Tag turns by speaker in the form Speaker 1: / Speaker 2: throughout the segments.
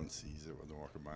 Speaker 1: one sees it when they're walking by.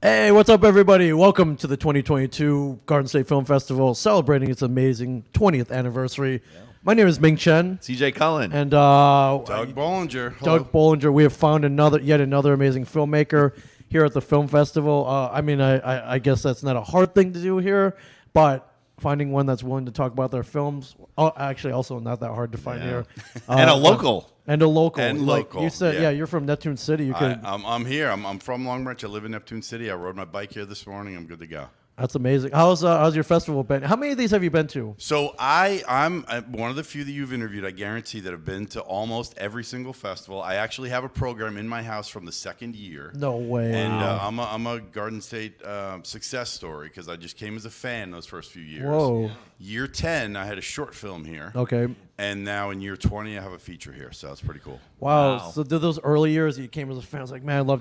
Speaker 2: Hey, what's up, everybody? Welcome to the 2022 Garden State Film Festival, celebrating its amazing 20th anniversary. Yeah. My name is Ming Chen.
Speaker 3: CJ Cullen.
Speaker 2: And
Speaker 1: Doug Bollinger. Hello.
Speaker 2: Doug Bollinger. We have found yet another amazing filmmaker here at the film festival. I guess that's not a hard thing to do here, but finding one that's willing to talk about their films, actually also not that hard to find here.
Speaker 3: And a local.
Speaker 2: And a local.
Speaker 1: And
Speaker 2: like
Speaker 1: local.
Speaker 2: You said, yeah, you're from Neptune City.
Speaker 1: I'm here. I'm from Long Branch. I live in Neptune City. I rode my bike here this morning. I'm good to go.
Speaker 2: That's amazing. How's your festival been? How many of these have you been to?
Speaker 1: So I'm one of the few that you've interviewed, I guarantee, that have been to almost every single festival. I actually have a program in my house from the second year.
Speaker 2: No way.
Speaker 1: And I'm a Garden State success story because I just came as a fan those first few years.
Speaker 2: Whoa.
Speaker 1: Year 10, I had a short film here.
Speaker 2: Okay.
Speaker 1: And now in year 20, I have a feature here, so that's pretty cool.
Speaker 2: Wow. So did those early years you came as a fan? I was like, man, I'd love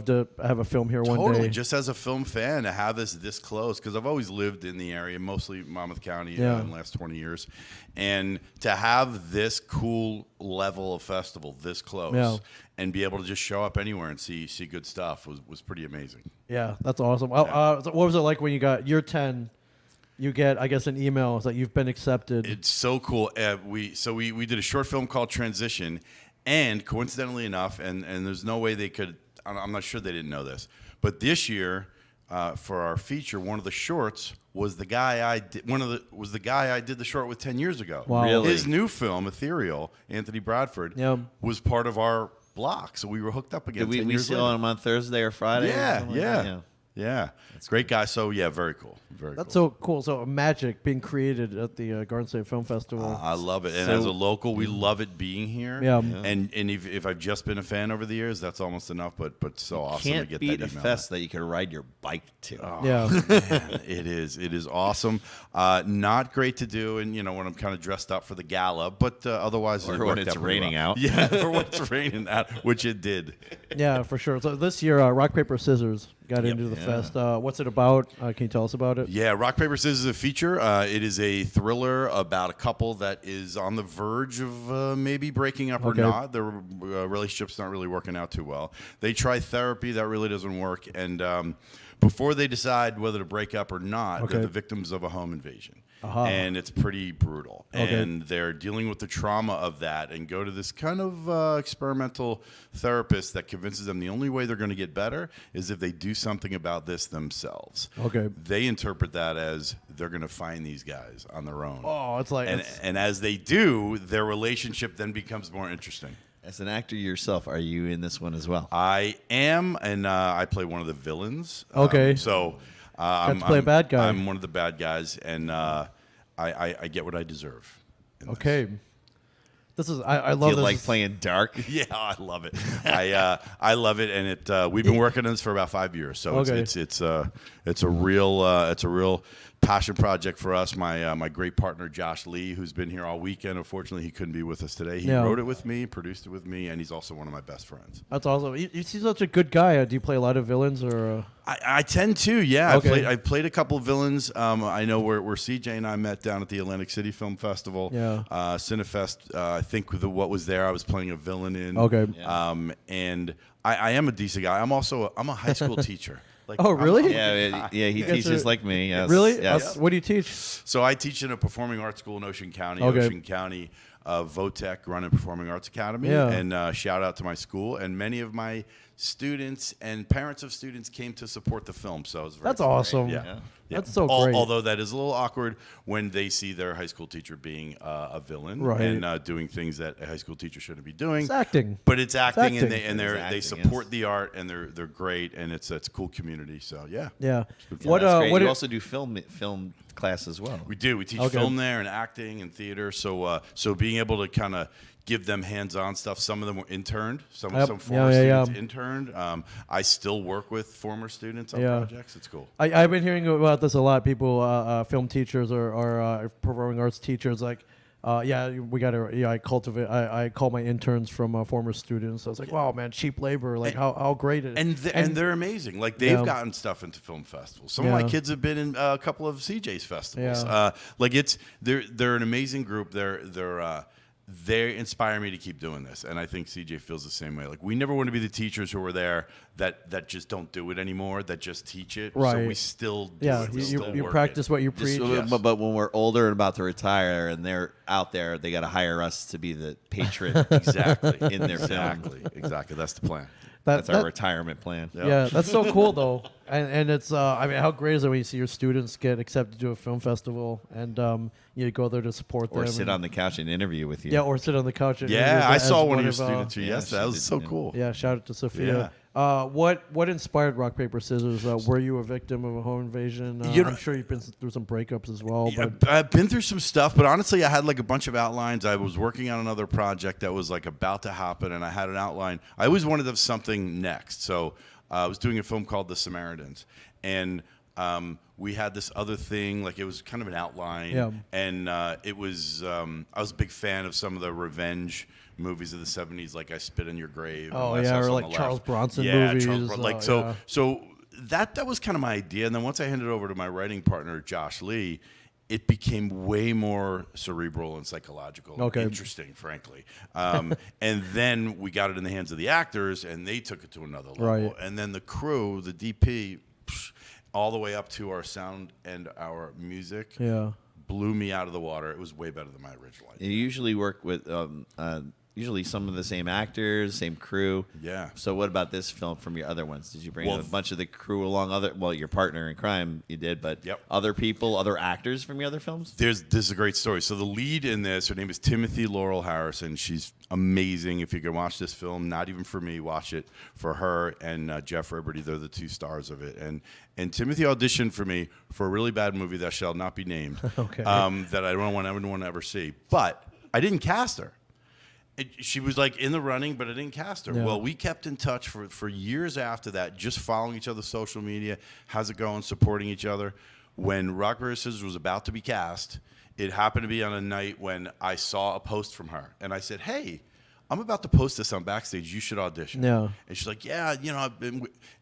Speaker 2: to have a film here one day.
Speaker 1: Totally. Just as a film fan, to have this close, because I've always lived in the area, mostly Monmouth County in the last 20 years, and to have this cool level of festival this close and be able to just show up anywhere and see good stuff was pretty amazing.
Speaker 2: Yeah, that's awesome. So what was it like when you got year 10? You get, I guess, an email that you've been accepted.
Speaker 1: It's so cool. We did a short film called Transition, and coincidentally enough, and there's no way they could. I'm not sure they didn't know this, but this year for our feature, one of the shorts was the guy I did the short with 10 years ago.
Speaker 2: Wow.
Speaker 3: Really?
Speaker 1: His new film, Ethereal, Anthony Bradford, was part of our block, so we were hooked up again.
Speaker 3: Did we see him on Thursday or Friday?
Speaker 1: Yeah. That's great guy. So very cool.
Speaker 2: That's so cool. So magic being created at the Garden State Film Festival.
Speaker 1: I love it. And as a local, we love it being here.
Speaker 2: Yeah.
Speaker 1: And if I've just been a fan over the years, that's almost enough. But so awesome to get that email.
Speaker 3: Can't beat a fest that you can ride your bike to.
Speaker 1: Oh,
Speaker 2: yeah.
Speaker 1: Man, it is awesome. Not great to do, and when I'm kind of dressed up for the gala, but otherwise,
Speaker 3: or when it's raining out.
Speaker 1: Yeah, or when it's raining out, which it did.
Speaker 2: Yeah, for sure. So this year, rock paper scissors got into the fest. What's it about? Can you tell us about it?
Speaker 1: Yeah, Rock, Paper, Scissors is a feature. It is a thriller about a couple that is on the verge of maybe breaking up or not. Their relationship's not really working out too well. They try therapy. That really doesn't work. And before they decide whether to break up or not, they're the victims of a home invasion. And it's pretty brutal. And they're dealing with the trauma of that and go to this kind of experimental therapist that convinces them the only way they're going to get better is if they do something about this themselves. They interpret that as they're going to find these guys on their own.
Speaker 2: Oh, it's like...
Speaker 1: And as they do, their relationship then becomes more interesting.
Speaker 3: As an actor yourself, are you in this one as well?
Speaker 1: I am, and I play one of the villains.
Speaker 2: I'm play a bad guy.
Speaker 1: I'm one of the bad guys, and I get what I deserve.
Speaker 2: This is I love.
Speaker 3: Do you
Speaker 2: this.
Speaker 3: like playing dark?
Speaker 1: Yeah, I love it. I love it, and it. We've been working on this for about 5 years, so it's a real passion project for us. My great partner Josh Lee, who's been here all weekend. Unfortunately, he couldn't be with us today. He wrote it with me, produced it with me, and he's also one of my best friends.
Speaker 2: That's awesome. You seem such a good guy. Do you play a lot of villains or?
Speaker 1: I tend to, yeah. I've played a couple of villains. I know where CJ and I met down at the Atlantic City Film Festival. Cinefest. I think what was there, I was playing a villain in. And I am a decent guy. I'm a high school teacher.
Speaker 2: Really?
Speaker 3: He teaches like me. Yes.
Speaker 2: Really?
Speaker 3: Yes.
Speaker 2: What do you teach?
Speaker 1: So I teach in a performing arts school in Ocean County. Ocean County Votech run a performing arts academy. And shout out to my school. And many of my students and parents of students came to support the film. So it was very
Speaker 2: awesome.
Speaker 1: Yeah.
Speaker 2: That's so great.
Speaker 1: Although that is a little awkward when they see their high school teacher being a villain and doing things that a high school teacher shouldn't be doing.
Speaker 2: It's acting.
Speaker 1: But it's acting, and they support
Speaker 3: yes.
Speaker 1: the art, and they're great, and it's a cool community. So yeah.
Speaker 2: What
Speaker 3: you also do film class as well.
Speaker 1: We do. We teach film there and acting and theater. So being able to kind of give them hands-on stuff. Some of them were interned. Some former students interned. I still work with former students on projects. It's cool.
Speaker 2: I've been hearing about this a lot. People, film teachers or performing arts teachers, like Yeah, we got to. Yeah, I cultivate. I call my interns from former students. I was like, wow, man, cheap labor. Like how great it is.
Speaker 1: And they're amazing. Like they've gotten stuff into film festivals. Some of my kids have been in a couple of CJ's festivals.
Speaker 2: Yeah.
Speaker 1: Like they're an amazing group. They inspire me to keep doing this, and I think CJ feels the same way. Like we never want to be the teachers who were there that just don't do it anymore, that just teach it.
Speaker 2: Right.
Speaker 1: So we still do
Speaker 2: yeah,
Speaker 1: it. We
Speaker 2: you
Speaker 1: still work
Speaker 2: practice
Speaker 1: it.
Speaker 2: what you preach.
Speaker 1: Yes.
Speaker 3: But when we're older and about to retire, and they're out there, they got to hire us to be the patron
Speaker 1: Exactly
Speaker 3: in their film.
Speaker 1: Exactly. That's the plan.
Speaker 3: That's our retirement plan.
Speaker 1: Yep.
Speaker 2: Yeah, that's so cool though, and it's I mean, how great is it when you see your students get accepted to a film festival and you go there to support them,
Speaker 3: Or sit on the couch and interview with you.
Speaker 2: yeah, or sit on the couch. And
Speaker 1: Yeah, I saw one of your
Speaker 2: of,
Speaker 1: students here.
Speaker 3: yeah,
Speaker 1: Yes,
Speaker 3: she
Speaker 1: that was
Speaker 3: did,
Speaker 1: so
Speaker 3: yeah.
Speaker 1: cool.
Speaker 2: Yeah, shout out to Sophia. What inspired Rock Paper Scissors? Were you a victim of a home invasion? I'm sure you've been through some breakups as well.
Speaker 1: Yeah,
Speaker 2: But
Speaker 1: I've been through some stuff, but honestly, I had like a bunch of outlines. I was working on another project that was like about to happen, and I had an outline. I always wanted to have something next, so I was doing a film called The Samaritans, and we had this other thing, like it was kind of an outline,
Speaker 2: Yeah.
Speaker 1: and it was. I was a big fan of some of the revenge movies of the '70s, like I Spit on Your Grave.
Speaker 2: Oh,
Speaker 1: and Last
Speaker 2: yeah,
Speaker 1: House
Speaker 2: or
Speaker 1: on
Speaker 2: like
Speaker 1: the
Speaker 2: Charles
Speaker 1: Left.
Speaker 2: Bronson
Speaker 1: yeah,
Speaker 2: movies,
Speaker 1: Charles Bronson. Like
Speaker 2: yeah.
Speaker 1: so that was kind of my idea, and then once I handed it over to my writing partner Josh Lee, it became way more cerebral and psychological,
Speaker 2: Okay.
Speaker 1: interesting, frankly. And then we got it in the hands of the actors, and they took it to another level.
Speaker 2: Right.
Speaker 1: And then the crew, the DP, all the way up to our sound and our music,
Speaker 2: yeah,
Speaker 1: blew me out of the water. It was way better than my original idea.
Speaker 3: You usually work with usually some of the same actors, same crew.
Speaker 1: Yeah.
Speaker 3: So what about this film from your other ones? Did you bring
Speaker 1: Well,
Speaker 3: a bunch of the crew along? Your partner in crime, you did, but
Speaker 1: Yep.
Speaker 3: other people, other actors from your other films?
Speaker 1: This is a great story. So the lead in this, her name is Timothy Laurel Harrison. She's amazing. If you can watch this film, not even for me, watch it for her and Jeff Liberty. They're the two stars of it. And Timothy auditioned for me for a really bad movie that shall not be named.
Speaker 2: Okay.
Speaker 1: That I don't want anyone to ever see. But I didn't cast her. She was like in the running, but I didn't cast her.
Speaker 2: Yeah.
Speaker 1: Well, we kept in touch for years after that, just following each other's social media. How's it going? Supporting each other. When Rock Paper Scissors was about to be cast, it happened to be on a night when I saw a post from her, and I said, "Hey, I'm about to post this on Backstage. You should audition."
Speaker 2: Yeah.
Speaker 1: And she's like, "Yeah,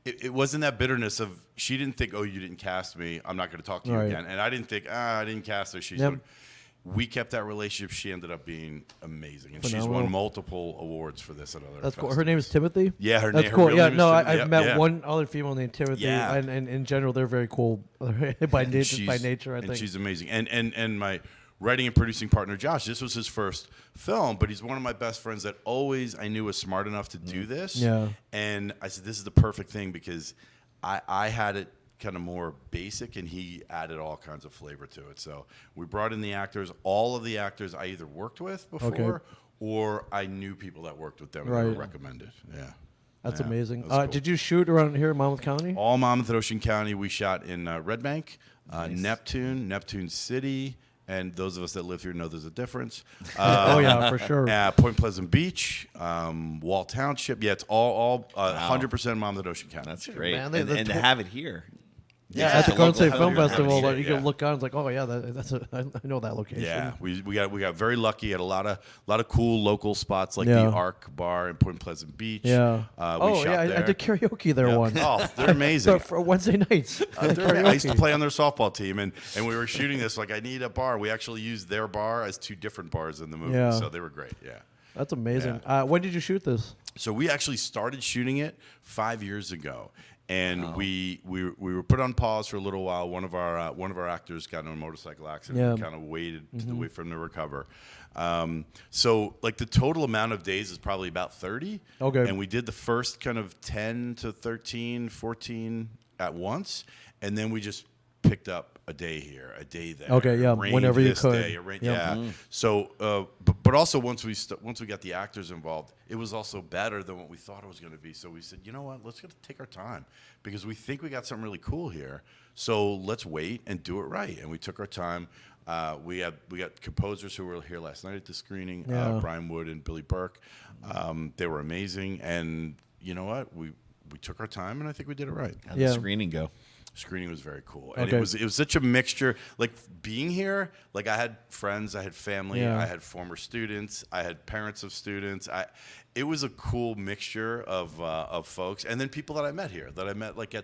Speaker 1: it wasn't that bitterness of she didn't think, oh, you didn't cast me. I'm not going to talk to you
Speaker 2: Right.
Speaker 1: again." And I didn't think, I didn't cast her. She's
Speaker 2: Yep.
Speaker 1: like, we kept that relationship. She ended up being amazing, and she's
Speaker 2: Phenomenal.
Speaker 1: won multiple awards for this at other.
Speaker 2: that's cool.
Speaker 1: festivals.
Speaker 2: Her name is Timothy.
Speaker 1: Yeah, her
Speaker 2: That's
Speaker 1: name.
Speaker 2: cool.
Speaker 1: Her real
Speaker 2: Yeah,
Speaker 1: name is
Speaker 2: no,
Speaker 1: Timothy.
Speaker 2: I've
Speaker 1: Yeah,
Speaker 2: met
Speaker 1: yeah.
Speaker 2: one other female named Timothy,
Speaker 1: Yeah.
Speaker 2: and in general, they're very cool by nature. I think.
Speaker 1: And she's amazing. And my writing and producing partner Josh, this was his first film, but he's one of my best friends that always I knew was smart enough to do this.
Speaker 2: Yeah.
Speaker 1: And I said, this is the perfect thing because I had it kind of more basic, and he added all kinds of flavor to it. So we brought in the actors. All of the actors I either worked with before or I knew people that worked with them and they were
Speaker 2: Right.
Speaker 1: recommended. Yeah.
Speaker 2: That's
Speaker 1: Yeah,
Speaker 2: amazing.
Speaker 1: that was cool.
Speaker 2: Did you shoot around here in Monmouth County?
Speaker 1: All Monmouth and Ocean County. We shot in Red Bank, Neptune City, and those of us that live here know there's a difference.
Speaker 2: Oh yeah, for sure.
Speaker 1: Point Pleasant Beach, Wall Township. Yeah, it's all 100% Monmouth and Ocean County.
Speaker 3: That's great.
Speaker 2: Man,
Speaker 3: and to have it here.
Speaker 2: Yeah,
Speaker 1: Yeah,
Speaker 2: at the
Speaker 1: it's a
Speaker 2: Golden
Speaker 1: local
Speaker 2: State Film
Speaker 1: highlight.
Speaker 2: Festival,
Speaker 1: Yeah,
Speaker 2: you
Speaker 1: yeah.
Speaker 2: can look out and it's like, oh yeah, I know that location.
Speaker 1: Yeah, we got very lucky at a lot of cool local spots like
Speaker 2: Yeah.
Speaker 1: the Arc Bar in Point Pleasant Beach.
Speaker 2: Yeah.
Speaker 1: We
Speaker 2: Oh
Speaker 1: shot
Speaker 2: yeah, I
Speaker 1: there.
Speaker 2: did karaoke there
Speaker 1: Yeah.
Speaker 2: once.
Speaker 1: Oh, they're amazing.
Speaker 2: For Wednesday nights.
Speaker 1: I used to play on their softball team, and we were shooting this like I need a bar. We actually used their bar as two different bars in the movie,
Speaker 2: Yeah.
Speaker 1: so they were great. Yeah.
Speaker 2: That's amazing. When did you shoot this?
Speaker 1: So we actually started shooting it 5 years ago, and we were put on pause for a little while. One of our actors got in a motorcycle accident.
Speaker 2: Yeah.
Speaker 1: We kind of waited to wait for him to recover. So like the total amount of days is probably about 30.
Speaker 2: Okay.
Speaker 1: And we did the first kind of 10 to 13, 14 at once, and then we just picked up a day here, a day there.
Speaker 2: Okay, yeah,
Speaker 1: Rained
Speaker 2: whenever you
Speaker 1: this
Speaker 2: could.
Speaker 1: day,
Speaker 2: Yep.
Speaker 1: Yeah. So, but also once we got the actors involved, it was also better than what we thought it was going to be. So we said, you know what, let's take our time because we think we got something really cool here. So let's wait and do it right. And we took our time. We got composers who were here last night at the screening,
Speaker 2: Yeah.
Speaker 1: Brian Wood and Billy Burke. They were amazing. And you know what, we took our time, and I think we did it right.
Speaker 3: How'd
Speaker 2: Yeah.
Speaker 3: the screening go?
Speaker 1: screening was very cool, and
Speaker 2: Okay.
Speaker 1: it was such a mixture. Like being here, like I had friends, I had family,
Speaker 2: Yeah.
Speaker 1: I had former students, I had parents of students. It was a cool mixture of folks, and then people that I met here, that I met like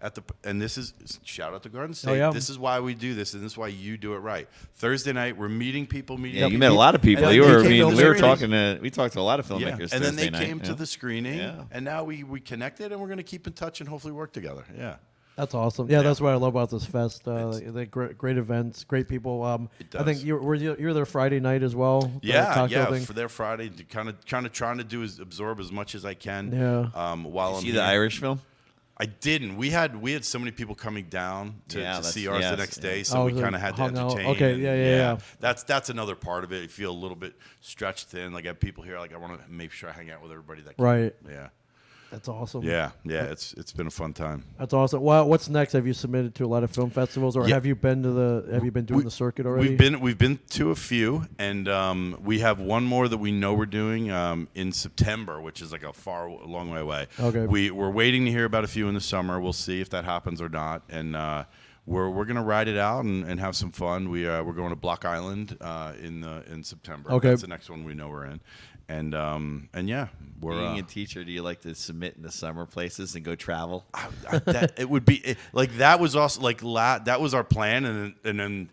Speaker 1: at the, and this is shout out to Garden State.
Speaker 2: yeah.
Speaker 1: This is why we do this, and this is why you do it right. Thursday night, we're meeting people.
Speaker 3: Yeah, you met a lot of people.
Speaker 1: And
Speaker 3: You
Speaker 1: then
Speaker 3: were,
Speaker 1: they
Speaker 3: I
Speaker 1: came
Speaker 3: mean,
Speaker 1: to
Speaker 3: we were
Speaker 1: screenings.
Speaker 3: we talked to a lot of
Speaker 1: Yeah,
Speaker 3: filmmakers.
Speaker 1: and then they
Speaker 3: Thursday night,
Speaker 1: came to
Speaker 3: yeah.
Speaker 1: the screening,
Speaker 3: Yeah.
Speaker 1: and now we connected, and we're going to keep in touch and hopefully work together. Yeah.
Speaker 2: That's awesome. Yeah, that's what I love about this fest. The great events, great people.
Speaker 1: It
Speaker 2: I think
Speaker 1: does.
Speaker 2: you're there Friday night as well. the
Speaker 1: Yeah,
Speaker 2: cocktail
Speaker 1: yeah.
Speaker 2: thing?
Speaker 1: For their Friday, kind of trying to do is absorb as much as I can.
Speaker 2: Yeah.
Speaker 1: While I'm
Speaker 3: See
Speaker 1: here.
Speaker 3: the Irish film?
Speaker 1: I didn't. We had so many people coming down to
Speaker 3: that's-
Speaker 1: see ours the
Speaker 3: yes,
Speaker 1: next
Speaker 3: yeah.
Speaker 1: day, so
Speaker 2: Oh,
Speaker 1: we
Speaker 2: so
Speaker 1: kind of had to
Speaker 2: hung out.
Speaker 1: entertain.
Speaker 2: Okay,
Speaker 1: and
Speaker 2: yeah.
Speaker 1: That's another part of it. You feel a little bit stretched thin. Like I have people here, like I want to make sure I hang out with everybody that can.
Speaker 2: Right.
Speaker 1: Yeah.
Speaker 2: That's awesome.
Speaker 1: Yeah. It's been a fun time.
Speaker 2: That's awesome. Well, what's next? Have you submitted to a lot of film festivals, or
Speaker 1: Yeah.
Speaker 2: have you been doing the circuit already?
Speaker 1: We've been to a few, and we have one more that we know we're doing in September, which is like a long way away.
Speaker 2: Okay.
Speaker 1: We're waiting to hear about a few in the summer. We'll see if that happens or not, and we're gonna ride it out and have some fun. We're going to Block Island in September.
Speaker 2: Okay.
Speaker 1: That's the next one we know we're in, and yeah, we're.
Speaker 3: Being a teacher, do you like to submit in the summer places and go travel?
Speaker 1: That it would be like that was also like that was our plan, and then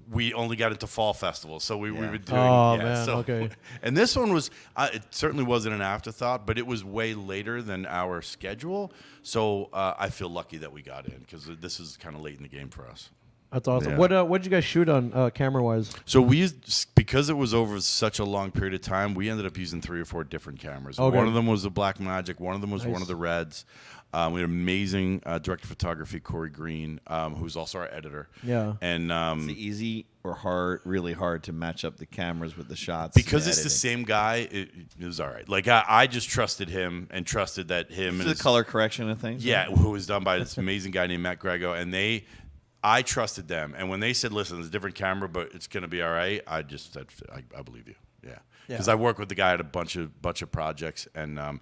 Speaker 1: we only got into fall festivals, so we were doing.
Speaker 2: Oh,
Speaker 1: yeah,
Speaker 2: man,
Speaker 1: so,
Speaker 2: okay.
Speaker 1: And this one was it certainly wasn't an afterthought, but it was way later than our schedule, so I feel lucky that we got in because this is kind of late in the game for us.
Speaker 2: That's awesome.
Speaker 1: Yeah.
Speaker 2: What did you guys shoot on camera wise?
Speaker 1: So we used, because it was over such a long period of time, we ended up using 3 or 4 different cameras.
Speaker 2: Okay.
Speaker 1: One of them was the Black Magic. One of them was
Speaker 2: Nice.
Speaker 1: one of the Reds. We had amazing director of photography, Corey Green, who's also our editor.
Speaker 2: Yeah.
Speaker 1: And
Speaker 3: Is it easy or hard, really hard to match up the cameras with the shots?
Speaker 1: because
Speaker 3: and
Speaker 1: it's the
Speaker 3: editing?
Speaker 1: same guy, it was all right. Like I just trusted him and trusted that him
Speaker 3: For
Speaker 1: and
Speaker 3: the
Speaker 1: his,
Speaker 3: color correction and things?
Speaker 1: yeah, who was done by this amazing guy named Matt Grego, and I trusted them. And when they said, "Listen, it's a different camera, but it's going to be all right," I just said, "I believe you." Yeah, because I work with the guy at a bunch of projects, and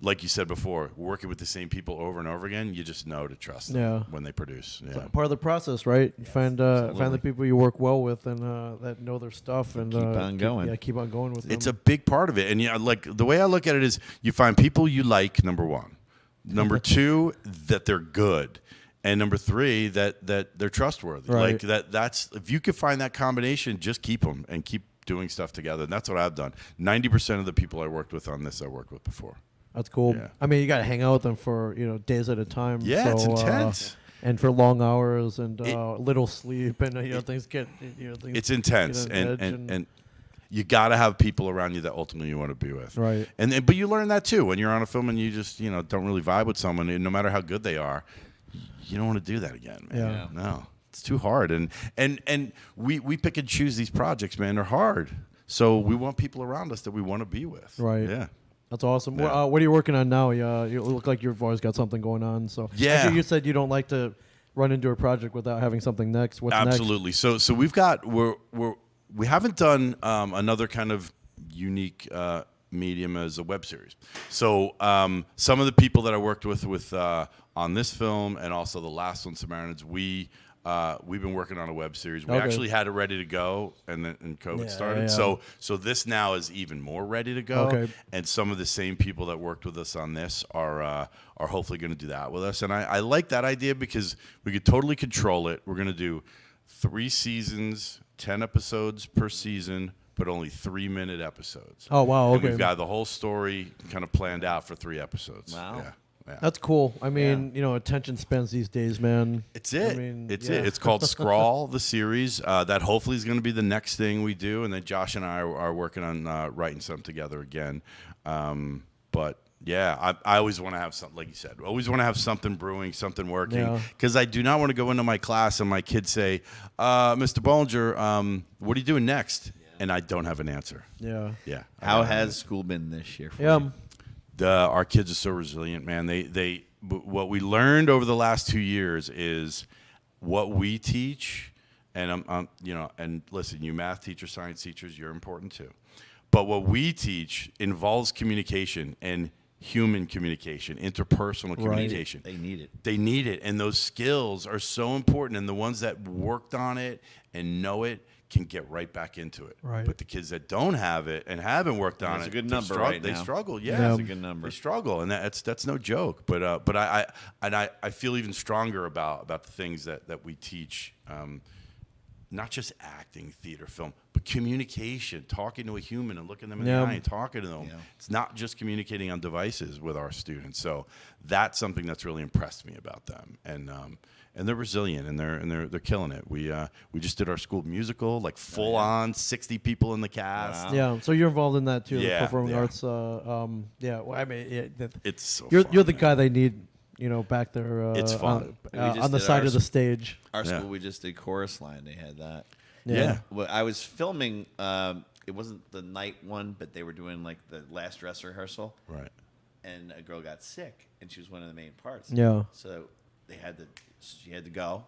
Speaker 1: like you said before, working with the same people over and over again, you just know to trust them when they produce. Yeah.
Speaker 2: Part of the process, right? You find the people you work well with and that know their stuff and
Speaker 3: keep on going.
Speaker 2: Keep on going with them.
Speaker 1: It's a big part of it, and like the way I look at it is, you find people you like. Number one, number two, that they're good. And number 3, that they're trustworthy.
Speaker 2: Right.
Speaker 1: Like that's if you could find that combination, just keep them and keep doing stuff together. And that's what I've done. 90% of the people I worked with on this, I worked with before.
Speaker 2: That's cool.
Speaker 1: Yeah.
Speaker 2: I mean, you got to hang out with them for days at a time.
Speaker 1: Yeah,
Speaker 2: so,
Speaker 1: it's intense.
Speaker 2: and for long hours and little sleep and things get things.
Speaker 1: It's intense,
Speaker 2: edge
Speaker 1: and you got to have people around you that ultimately you want to be with.
Speaker 2: Right.
Speaker 1: But you learn that too when you're on a film and you just don't really vibe with someone, and no matter how good they are. You don't want to do that again, man.
Speaker 2: Yeah.
Speaker 1: No, it's too hard. And we pick and choose these projects, man. They're hard. So we want people around us that we want to be with.
Speaker 2: Right.
Speaker 1: Yeah.
Speaker 2: That's awesome.
Speaker 1: Yeah.
Speaker 2: What are you working on now? You look like you've always got something going on. So
Speaker 1: Yeah.
Speaker 2: Actually, you said you don't like to run into a project without having something next. What's
Speaker 1: Absolutely. So we've got we haven't done another kind of unique medium as a web series. So some of the people that I worked with on this film and also the last one, Samaritans, we've been working on a web series. We
Speaker 2: Okay.
Speaker 1: actually had it ready to go, and then COVID
Speaker 2: Yeah,
Speaker 1: started.
Speaker 2: yeah.
Speaker 1: So this now is even more ready to go.
Speaker 2: Okay.
Speaker 1: And some of the same people that worked with us on this are hopefully going to do that with us. And I like that idea because we could totally control it. We're going to do 3 seasons, 10 episodes per season, but only 3-minute episodes.
Speaker 2: Oh, wow,
Speaker 1: And
Speaker 2: okay.
Speaker 1: we've got the whole story kind of planned out for 3 episodes.
Speaker 3: Wow.
Speaker 1: Yeah.
Speaker 2: That's cool. I mean, attention spans these days, man.
Speaker 1: It's it.
Speaker 2: I mean,
Speaker 1: it's
Speaker 2: yeah.
Speaker 1: it. It's called Scrawl, the series. That hopefully is going to be the next thing we do. And then Josh and I are working on writing something together again. But yeah, I always want to have something, like you said, always want to have something brewing, something working.
Speaker 2: Yeah.
Speaker 1: Because I do not want to go into my class and my kids say, Mr. Bollinger, what are you doing next? And I don't have an answer.
Speaker 2: Yeah.
Speaker 1: Yeah.
Speaker 3: How has school been this year for
Speaker 2: Yeah.
Speaker 3: you?
Speaker 1: Our kids are so resilient, man. What we learned over the last 2 years is what we teach, and and listen, you math teachers, science teachers, you're important too. But what we teach involves communication, and human communication, interpersonal communication.
Speaker 3: They need it.
Speaker 1: They need it, and those skills are so important. And the ones that worked on it and know it can get right back into it.
Speaker 2: Right.
Speaker 1: But the kids that don't have it and haven't worked on
Speaker 3: That's
Speaker 1: it,
Speaker 3: a good
Speaker 1: they
Speaker 3: number
Speaker 1: struggle.
Speaker 3: right
Speaker 1: They
Speaker 3: now.
Speaker 1: struggle. Yeah,
Speaker 2: Yeah.
Speaker 3: That's a good number.
Speaker 1: they struggle, and that's no joke. But I feel even stronger about the things that we teach. Not just acting, theater, film, but communication, talking to a human and looking them in
Speaker 2: Yeah.
Speaker 1: the eye and talking to them.
Speaker 3: Yeah.
Speaker 1: It's not just communicating on devices with our students. So that's something that's really impressed me about them. And they're resilient and they're killing it. We just did our school musical, like full on 60 people in the cast.
Speaker 3: Wow.
Speaker 2: Yeah, so you're involved in that too,
Speaker 1: Yeah,
Speaker 2: the performing
Speaker 1: yeah.
Speaker 2: arts. Yeah, well, I mean,
Speaker 1: It's so
Speaker 2: you're
Speaker 1: fun,
Speaker 2: the
Speaker 1: man.
Speaker 2: guy they need, back there.
Speaker 1: It's fun.
Speaker 3: We just
Speaker 2: on the
Speaker 3: did
Speaker 2: side
Speaker 3: ours.
Speaker 2: of the stage.
Speaker 3: Our
Speaker 1: Yeah.
Speaker 3: school, we just did chorus line. They had that.
Speaker 1: Yeah.
Speaker 3: Well, I was filming. It wasn't the night one, but they were doing like the last dress rehearsal,
Speaker 1: Right.
Speaker 3: and a girl got sick, and she was one of the main parts.
Speaker 2: Yeah.
Speaker 3: So she had to go,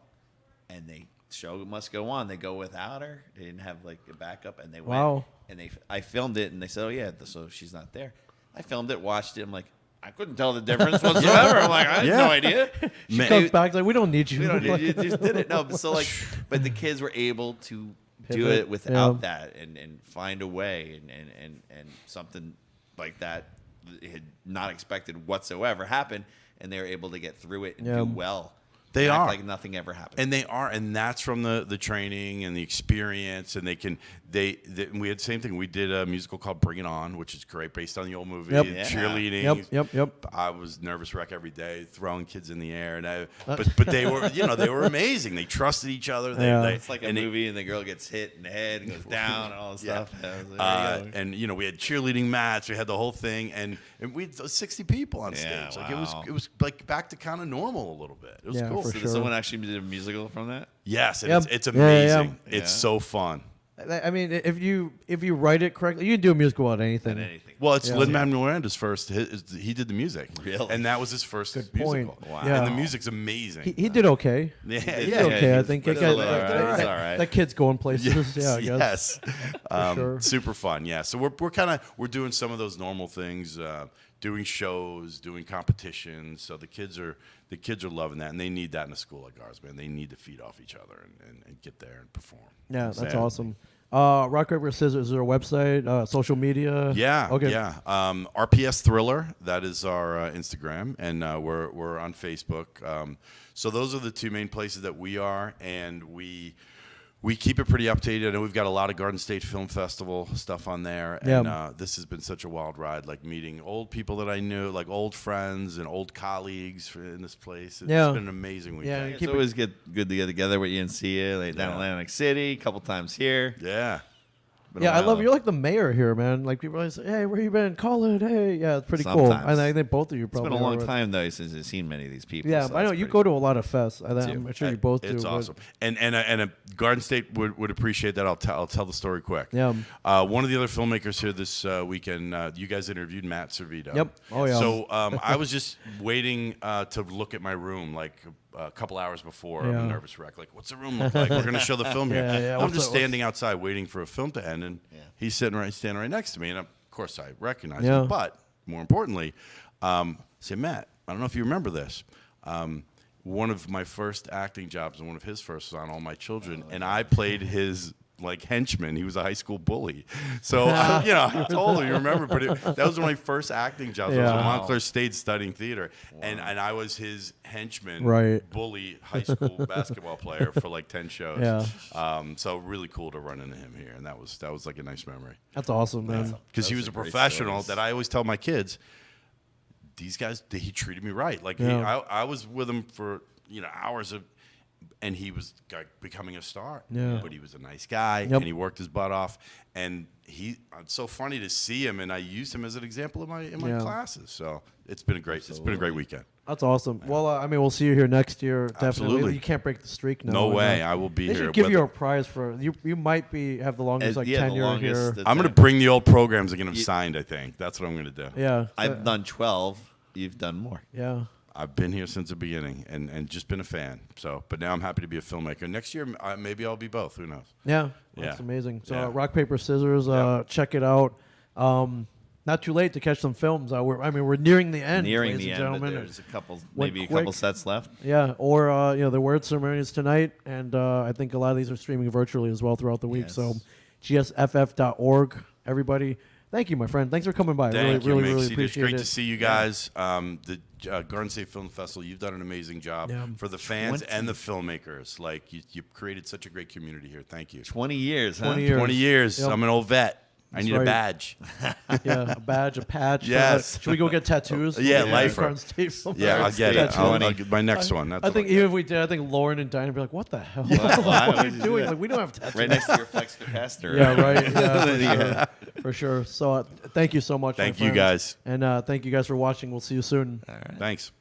Speaker 3: and show must go on. They go without her. They didn't have like a backup, and they went.
Speaker 2: Wow.
Speaker 3: And I filmed it, and they said, "Oh yeah, so she's not there." I filmed it, watched it. I'm like, I couldn't tell the difference whatsoever. I'm like, I had
Speaker 1: Yeah.
Speaker 3: no idea.
Speaker 2: She
Speaker 1: Man.
Speaker 2: comes back like, we don't need you.
Speaker 3: We don't
Speaker 2: Like-
Speaker 3: need, you just did it. No, but the kids were able to do
Speaker 2: Pivot,
Speaker 3: it without
Speaker 2: yeah.
Speaker 3: that and find a way and something like that they had not expected whatsoever happened, and they were able to get through it and
Speaker 2: Yeah.
Speaker 3: do well.
Speaker 1: They
Speaker 3: and act
Speaker 1: are.
Speaker 3: like nothing ever happened.
Speaker 1: And they are, and that's from the training and the experience. And we had the same thing. We did a musical called Bring It On, which is great, based on the old movie.
Speaker 2: Yep.
Speaker 3: Yeah.
Speaker 1: Cheerleading.
Speaker 2: Yep.
Speaker 1: I was nervous wreck every day, throwing kids in the air, and but they were they were amazing. They trusted each other.
Speaker 2: Yeah.
Speaker 3: It's like a movie, and the girl gets hit in the head and goes down and all this
Speaker 1: Yeah.
Speaker 3: stuff. I was like, there you go.
Speaker 1: And we had cheerleading mats. We had the whole thing, and we had 60 people on
Speaker 3: Yeah,
Speaker 1: stage. Like
Speaker 3: wow.
Speaker 1: it was like back to kind of normal a little bit. It was
Speaker 2: Yeah,
Speaker 1: cool.
Speaker 2: for
Speaker 3: So
Speaker 2: sure.
Speaker 3: did someone actually did a musical from that?
Speaker 1: Yes, and
Speaker 2: Yep.
Speaker 1: it's
Speaker 2: Yeah, yeah, yeah.
Speaker 1: amazing. It's
Speaker 3: Yeah.
Speaker 1: so fun.
Speaker 2: I mean, if you write it correctly, you can do a musical out of anything.
Speaker 3: And anything.
Speaker 1: Well, it's
Speaker 2: Yeah.
Speaker 1: Lin-Manuel Miranda's first. He did the music,
Speaker 3: Really?
Speaker 1: and that was his first
Speaker 2: Good
Speaker 1: musical.
Speaker 2: point.
Speaker 3: Wow.
Speaker 2: Yeah.
Speaker 1: And the music's amazing.
Speaker 2: He did okay.
Speaker 1: yeah,
Speaker 3: did
Speaker 2: He did
Speaker 1: yeah,
Speaker 2: okay,
Speaker 3: he
Speaker 2: I think.
Speaker 3: was
Speaker 2: That,
Speaker 3: all right. He's all right.
Speaker 2: that kid's going places. Yeah, I guess.
Speaker 1: Yes,
Speaker 2: sure.
Speaker 1: super fun. Yeah, so we're doing some of those normal things, doing shows, doing competitions. So the kids are loving that, and they need that in a school like ours, man. They need to feed off each other and get there and perform.
Speaker 2: Yeah, that's
Speaker 1: Exactly.
Speaker 2: awesome. Rock, paper, scissors. Is there a website, social media?
Speaker 1: Yeah.
Speaker 2: Okay.
Speaker 1: Yeah. RPS Thriller. That is our Instagram, and we're on Facebook. So those are the two main places that we are, and we keep it pretty updated. I know we've got a lot of Garden State Film Festival stuff on there, and
Speaker 2: Yeah.
Speaker 1: this has been such a wild ride. Like meeting old people that I knew, like old friends and old colleagues in this place. It's
Speaker 2: Yeah.
Speaker 1: been an amazing
Speaker 2: Yeah,
Speaker 1: weekend.
Speaker 3: It's
Speaker 2: keep it-
Speaker 3: always good to get together with you and see you. Like down in
Speaker 1: Yeah.
Speaker 3: Atlantic City, a couple times here.
Speaker 1: Yeah.
Speaker 3: Been a
Speaker 2: Yeah, I
Speaker 3: while.
Speaker 2: love you're like the mayor here, man. Like people always say, "Hey, where you been? Call it." Hey, yeah, it's pretty cool.
Speaker 3: Sometimes.
Speaker 2: And I think both of you
Speaker 3: It's
Speaker 2: probably.
Speaker 3: been a long
Speaker 2: are.
Speaker 3: time though since I've seen many of these people.
Speaker 2: Yeah,
Speaker 3: so
Speaker 2: I know
Speaker 3: that's
Speaker 2: you
Speaker 3: pretty
Speaker 2: go to a lot of fests. I'm
Speaker 3: too.
Speaker 2: sure you both do.
Speaker 1: It's
Speaker 2: but-
Speaker 1: awesome, and a Garden State would appreciate that. I'll tell the story quick.
Speaker 2: Yeah.
Speaker 1: One of the other filmmakers here this weekend, you guys interviewed Matt Servito.
Speaker 2: Yep. Oh, yeah.
Speaker 1: So I was just waiting to look at my room like a couple hours before. I'm
Speaker 2: Yeah.
Speaker 1: a nervous wreck. Like, what's the room look like? We're gonna show the film here.
Speaker 2: Yeah, yeah.
Speaker 1: I'm
Speaker 2: What's
Speaker 1: just
Speaker 2: the- what's-
Speaker 1: standing outside waiting for a film to end, and he's standing right next to me, and of course I recognize
Speaker 2: Yeah.
Speaker 1: him. But more importantly, say Matt, I don't know if you remember this. One of my first acting jobs and one of his first was on All My Children, and I played his like henchman. He was a high school bully. So I told him, you remember, but that was one of my first acting jobs. I was
Speaker 2: Yeah.
Speaker 1: in Montclair State studying theater, and I was his henchman,
Speaker 2: Right.
Speaker 1: bully high school basketball player for like 10 shows.
Speaker 2: Yeah.
Speaker 1: So really cool to run into him here, and that was like a nice memory
Speaker 2: That's awesome, man.
Speaker 1: because he
Speaker 3: Those
Speaker 1: was
Speaker 3: are
Speaker 1: a
Speaker 3: great
Speaker 1: professional
Speaker 3: stories.
Speaker 1: that I always tell my kids, these guys, he treated me right. Like
Speaker 2: Yeah.
Speaker 1: I was with him for hours and he was becoming a star.
Speaker 2: Yeah.
Speaker 1: But he was a nice guy,
Speaker 2: Yep.
Speaker 1: and he worked his butt off. And it's so funny to see him, and I used him as an example in my
Speaker 2: Yeah.
Speaker 1: classes. So it's been a great weekend.
Speaker 2: That's awesome. Well, we'll see you here next year. Definitely.
Speaker 1: Absolutely.
Speaker 2: You can't break the streak now.
Speaker 1: No
Speaker 2: and,
Speaker 1: way, I will be
Speaker 2: They
Speaker 1: here.
Speaker 2: should give you
Speaker 1: whether-
Speaker 2: a prize for you. You might have the longest
Speaker 3: The
Speaker 2: tenure
Speaker 3: longest
Speaker 2: here.
Speaker 3: that's
Speaker 1: I'm going to
Speaker 3: ever-
Speaker 1: bring the old programs and get them signed, I think. That's what I'm going to do.
Speaker 2: Yeah.
Speaker 3: I've done 12. You've done more.
Speaker 2: Yeah.
Speaker 1: I've been here since the beginning and just been a fan. So, but now I'm happy to be a filmmaker. Next year, maybe I'll be both. Who knows?
Speaker 2: Yeah. That's
Speaker 1: Yeah.
Speaker 2: amazing. So
Speaker 1: Yeah.
Speaker 2: rock, paper, scissors.
Speaker 1: Yeah.
Speaker 2: Check it out. not too late to catch some films. We're nearing the end,
Speaker 3: Nearing
Speaker 2: ladies
Speaker 3: the
Speaker 2: and
Speaker 3: end, but
Speaker 2: gentlemen.
Speaker 3: there's a couple,
Speaker 2: Went
Speaker 3: maybe a
Speaker 2: quick.
Speaker 3: couple sets left.
Speaker 2: Yeah, or the word ceremony is tonight, and I think a lot of these are streaming virtually as well throughout the week.
Speaker 3: Yes.
Speaker 2: So, gsff.org. Everybody, thank you, my friend. Thanks for coming by.
Speaker 1: Thank you,
Speaker 2: really
Speaker 1: Mixie. It's
Speaker 2: appreciate
Speaker 1: great
Speaker 2: it.
Speaker 1: to see you guys. The Garden State Film Festival, you've done an amazing job
Speaker 2: Yeah.
Speaker 1: for the fans and the filmmakers. Like, you've created such a great community here. Thank you.
Speaker 3: 20 years, huh?
Speaker 2: 20 years.
Speaker 1: 20 years.
Speaker 2: Yep.
Speaker 1: I'm an old vet. I
Speaker 2: That's
Speaker 1: need a
Speaker 2: right.
Speaker 1: badge.
Speaker 2: Yeah, a badge, a patch.
Speaker 1: Yes.
Speaker 2: Should we go get tattoos?
Speaker 1: Yeah,
Speaker 2: lifer.
Speaker 1: lifer. Yeah, I'll get it. I'll get my next one. That's
Speaker 2: I
Speaker 1: what
Speaker 2: think
Speaker 1: I'll
Speaker 2: even
Speaker 1: get.
Speaker 2: if we did, I think Lauren and Dinah would be like, "What the hell?
Speaker 3: Why
Speaker 2: what are
Speaker 3: would
Speaker 2: you
Speaker 3: you
Speaker 2: doing?
Speaker 3: do
Speaker 2: Like, we don't have tattoos."
Speaker 3: Right next to your flex capacitor.
Speaker 2: Yeah, right. Yeah,
Speaker 3: Yeah.
Speaker 2: for sure. So, thank you so much.
Speaker 1: Thank
Speaker 2: my
Speaker 1: you,
Speaker 2: friends.
Speaker 1: guys.
Speaker 2: And thank you guys for watching. We'll see you soon.
Speaker 3: All right.
Speaker 1: Thanks.